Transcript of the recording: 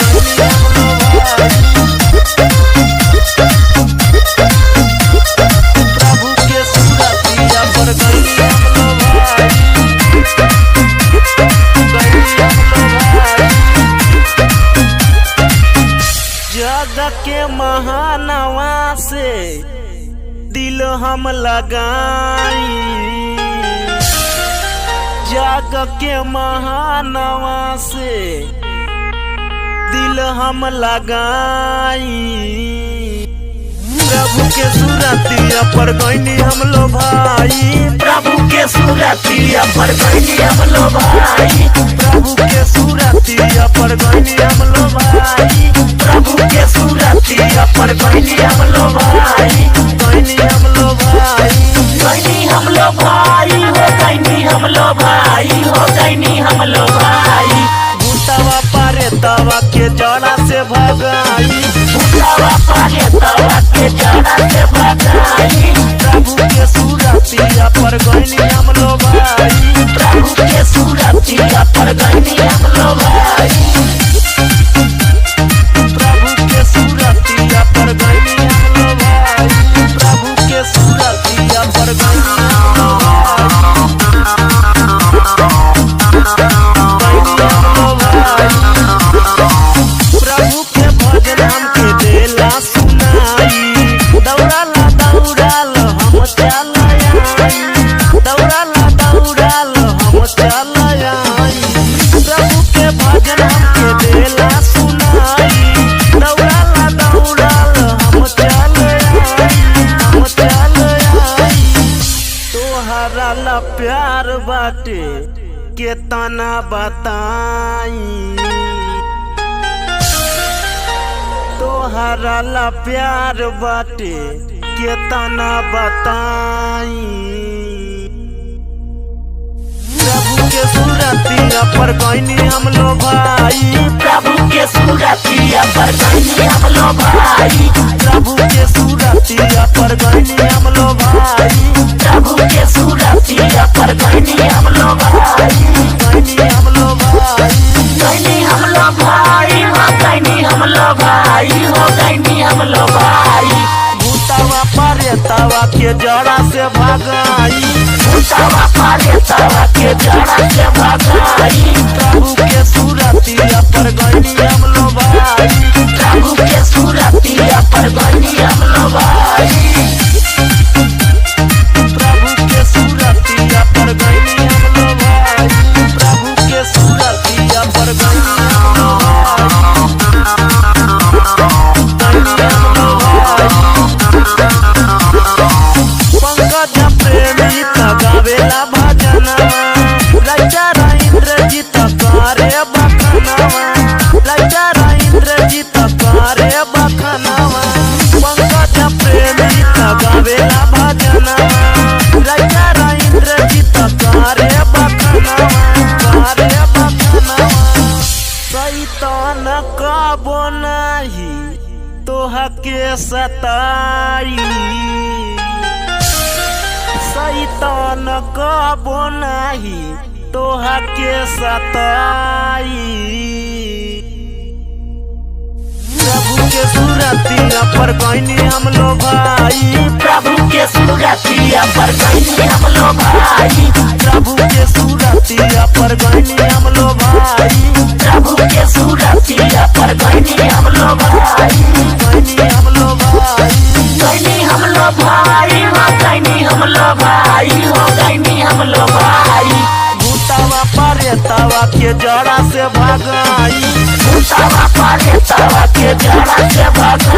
गईनी हम लोग भाई। प्रभु के सूरतिया पर गईनी हम लोग भाई। जग के महानवा से दिल हम लगाई। जग के महानवा से दिल हम लगाई। प्रभु के सूरतिया पर गईनी हम लोग भाई। प्रभु के सूरतिया पर गईनी हम लोग भाई। प्रभु के सूरतिया पर गईनी हम लोग भाई। प्रभु के सूरतिया पर गईनी हम लोग भाई। गईनी हम लोग भाई। गईनी हम लोग भाई हो गईनी हम लोग भाई हो गईनी हम लोग भाई। भूतवा पारे तवा के जड़ा से भगाई। भूतवा पारे तवा के जड़ा से भगाई। प्रभु के सूरतिया पर गईनी हम लोग भाई। प्रभु के सूरतिया पर गईनी हम लोग भाई। प्रभु के सूरतिया पर गईनी हम लोग भाई। प्रभु के सूरतिया पर गईनी हम लोग भाई। प्रभु के भजन हमके देला सुनाई। दौड़ाला दौड़ाल हम चल आई। दौड़ाला दौड़ाल हम चल आई। प्रभु के भजन हमके देला सुनाई। दौड़ाला दौड़ाल हम चल आई। हम चल आई। तोहरा ला प्यार बाटे केतना बताई। तोहरा ला प्यार बाटे केतना बताई। प्रभु के सूरतिया पर गईनी हम लोग भाई। प्रभु के सूरतिया पर गईनी हम लोग भाई। प्रभु के सूरतिया पर गईनी हम लोग भाई। प्रभु के सूरतिया पर गईनी हम लोग भाई। गईनी हम लोग भाई। गईनी हम लोग भाई हो गईनी हम लोग भाई हो गईनी हम लोग भाई। भूतवा पारे तवा के जड़ा से भगाई। भूतवा पारे तवा के जड़ा से भगाई। प्रभु के सूरतिया पर गईनी हम लोग भाई। प्रभु के सूरतिया पर गईनी हम लोग भाई। प्रभु के सूरतिया पर गईनी हम लोग भाई। प्रभु के सूरतिया पर गईनी हम लोग भाई। पंकज प्रेमी गावेला भजनवा। राजा इंद्रजीत करे बखनवा। राजा इंद्रजीत करे बखनवा। पंकज प्रेमी गावेला भजनवा। राजा इंद्रजीत करे बखनवा। करे बखनवा। शैतान कबो नाही तोहा के सताई। शैतान कबो नाही तोहा के सताई। प्रभु के सूरतिया पर गईनी हम लोग भाई। प्रभु के सूरतिया पर गईनी हम लोग भाई। प्रभु के सूरतिया पर गईनी हम लोग भाई। प्रभु के सूरतिया पर गईनी हम लोग भाई। गईनी हम लोग भाई। गईनी हम लोग भाई हो गईनी हम लोग भाई हो गईनी हम लोग भाई। भूतवा पारे तवा के जड़ा से भगाई। भूतवा पारे तवा के जड़ा से भगाई।